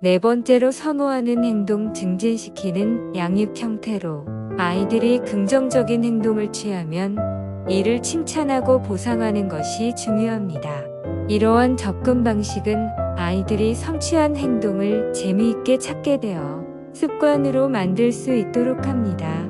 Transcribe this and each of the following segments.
네 번째로 선호하는 행동 증진시키는 양육 형태로 아이들이 긍정적인 행동을 취하면 이를 칭찬하고 보상하는 것이 중요합니다. 이러한 접근 방식은 아이들이 성취한 행동을 재미있게 찾게 되어 습관으로 만들 수 있도록 합니다.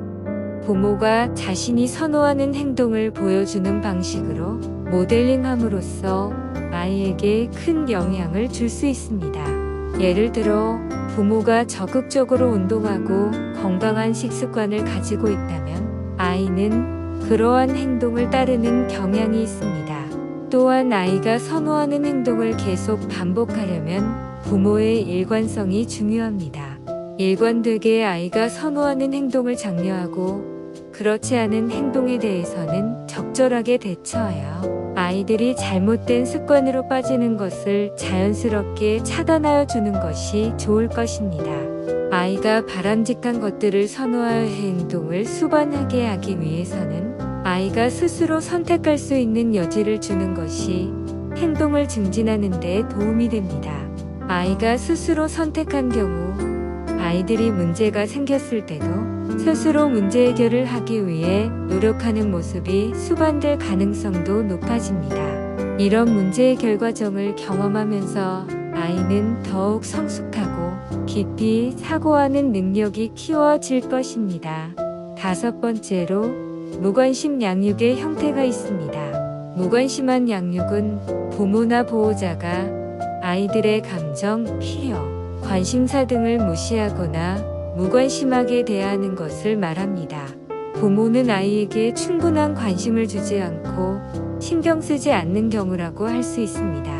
부모가 자신이 선호하는 행동을 보여주는 방식으로 모델링함으로써 아이에게 큰 영향을 줄 수 있습니다. 예를 들어 부모가 적극적으로 운동하고 건강한 식습관을 가지고 있다면 아이는 그러한 행동을 따르는 경향이 있습니다. 또한 아이가 선호하는 행동을 계속 반복하려면 부모의 일관성이 중요합니다. 일관되게 아이가 선호하는 행동을 장려하고 그렇지 않은 행동에 대해서는 적절하게 대처하여 아이들이 잘못된 습관으로 빠지는 것을 자연스럽게 차단하여 주는 것이 좋을 것입니다. 아이가 바람직한 것들을 선호하여 행동을 수반하게 하기 위해서는 아이가 스스로 선택할 수 있는 여지를 주는 것이 행동을 증진하는 데 도움이 됩니다. 아이가 스스로 선택한 경우 아이들이 문제가 생겼을 때도 스스로 문제 해결을 하기 위해 노력하는 모습이 수반될 가능성도 높아집니다. 이런 문제 해결 과정을 경험하면서 아이는 더욱 성숙하고 깊이 사고하는 능력이 키워질 것입니다. 다섯 번째로 무관심 양육의 형태가 있습니다. 무관심한 양육은 부모나 보호자가 아이들의 감정, 필요, 관심사 등을 무시하거나 무관심하게 대하는 것을 말합니다. 부모는 아이에게 충분한 관심을 주지 않고 신경 쓰지 않는 경우라고 할 수 있습니다.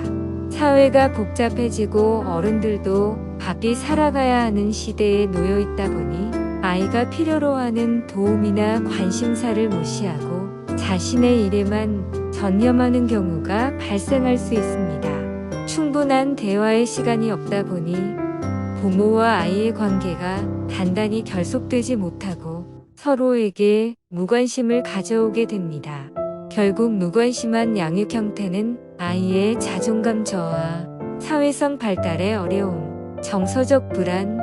사회가 복잡해지고 어른들도 바삐 살아가야 하는 시대에 놓여 있다 보니 아이가 필요로 하는 도움이나 관심사를 무시하고 자신의 일에만 전념하는 경우가 발생할 수 있습니다. 충분한 대화의 시간이 없다 보니 부모와 아이의 관계가 단단히 결속되지 못하고 서로에게 무관심을 가져오게 됩니다. 결국 무관심한 양육 형태는 아이의 자존감 저하, 사회성 발달의 어려움, 정서적 불안,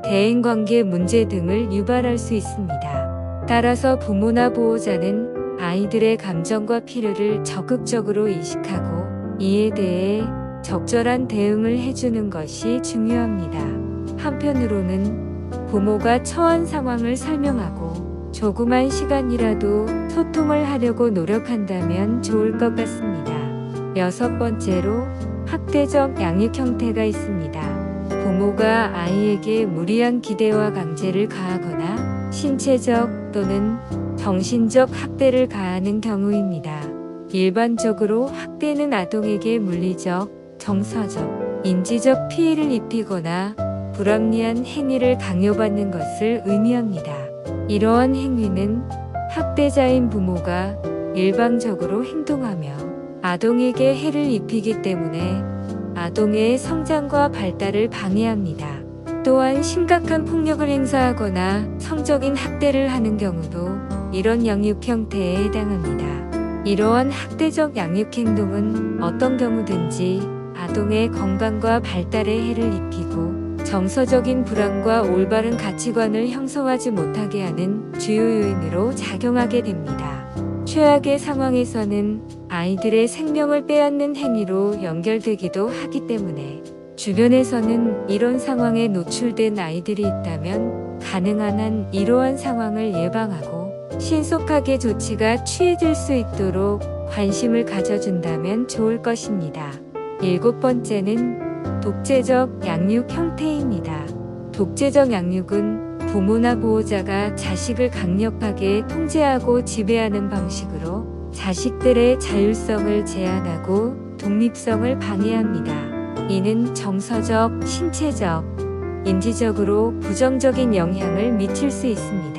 대인관계 문제 등을 유발할 수 있습니다. 따라서 부모나 보호자는 아이들의 감정과 필요를 적극적으로 인식하고 이에 대해 적절한 대응을 해주는 것이 중요합니다. 한편으로는 부모가 처한 상황을 설명하고 조그만 시간이라도 소통을 하려고 노력한다면 좋을 것 같습니다. 여섯 번째로 학대적 양육 형태가 있습니다. 부모가 아이에게 무리한 기대와 강제를 가하거나 신체적 또는 정신적 학대를 가하는 경우입니다. 일반적으로 학대는 아동에게 물리적, 정서적, 인지적 피해를 입히거나 불합리한 행위를 강요받는 것을 의미합니다. 이러한 행위는 학대자인 부모가 일방적으로 행동하며 아동에게 해를 입히기 때문에 아동의 성장과 발달을 방해합니다. 또한 심각한 폭력을 행사하거나 성적인 학대를 하는 경우도 이런 양육 형태에 해당합니다. 이러한 학대적 양육 행동은 어떤 경우든지 아동의 건강과 발달에 해를 입히고 정서적인 불안과 올바른 가치관을 형성하지 못하게 하는 주요 요인으로 작용하게 됩니다. 최악의 상황에서는 아이들의 생명을 빼앗는 행위로 연결되기도 하기 때문에 주변에서는 이런 상황에 노출된 아이들이 있다면 가능한 한 이러한 상황을 예방하고 신속하게 조치가 취해질 수 있도록 관심을 가져준다면 좋을 것입니다. 일곱 번째는 독재적 양육 형태입니다. 독재적 양육은 부모나 보호자가 자식을 강력하게 통제하고 지배하는 방식으로 자식들의 자율성을 제한하고 독립성을 방해합니다. 이는 정서적, 신체적, 인지적으로 부정적인 영향을 미칠 수 있습니다.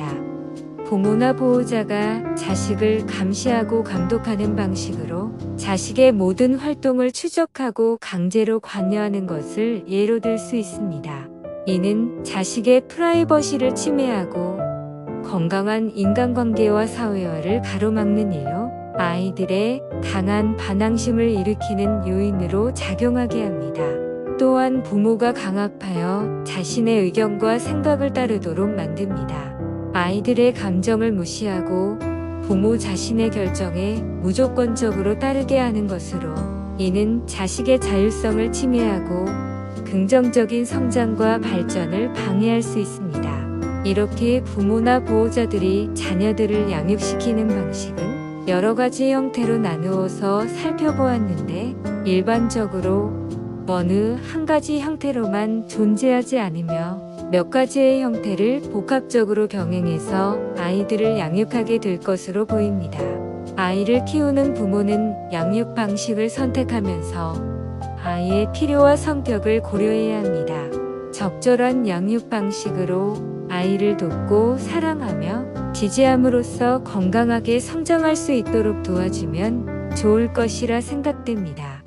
부모나 보호자가 자식을 감시하고 감독하는 방식으로 자식의 모든 활동을 추적하고 강제로 관여하는 것을 예로 들 수 있습니다. 이는 자식의 프라이버시를 침해하고 건강한 인간관계와 사회화를 가로막는 일로 아이들의 강한 반항심을 일으키는 요인으로 작용하게 합니다. 또한 부모가 강압하여 자신의 의견과 생각을 따르도록 만듭니다. 아이들의 감정을 무시하고 부모 자신의 결정에 무조건적으로 따르게 하는 것으로 이는 자식의 자율성을 침해하고 긍정적인 성장과 발전을 방해할 수 있습니다. 이렇게 부모나 보호자들이 자녀들을 양육시키는 방식은 여러 가지 형태로 나누어서 살펴보았는데 일반적으로 어느 한 가지 형태로만 존재하지 않으며 몇 가지의 형태를 복합적으로 병행해서 아이들을 양육하게 될 것으로 보입니다. 아이를 키우는 부모는 양육 방식을 선택하면서 아이의 필요와 성격을 고려해야 합니다. 적절한 양육 방식으로 아이를 돕고 사랑하며 지지함으로써 건강하게 성장할 수 있도록 도와주면 좋을 것이라 생각됩니다.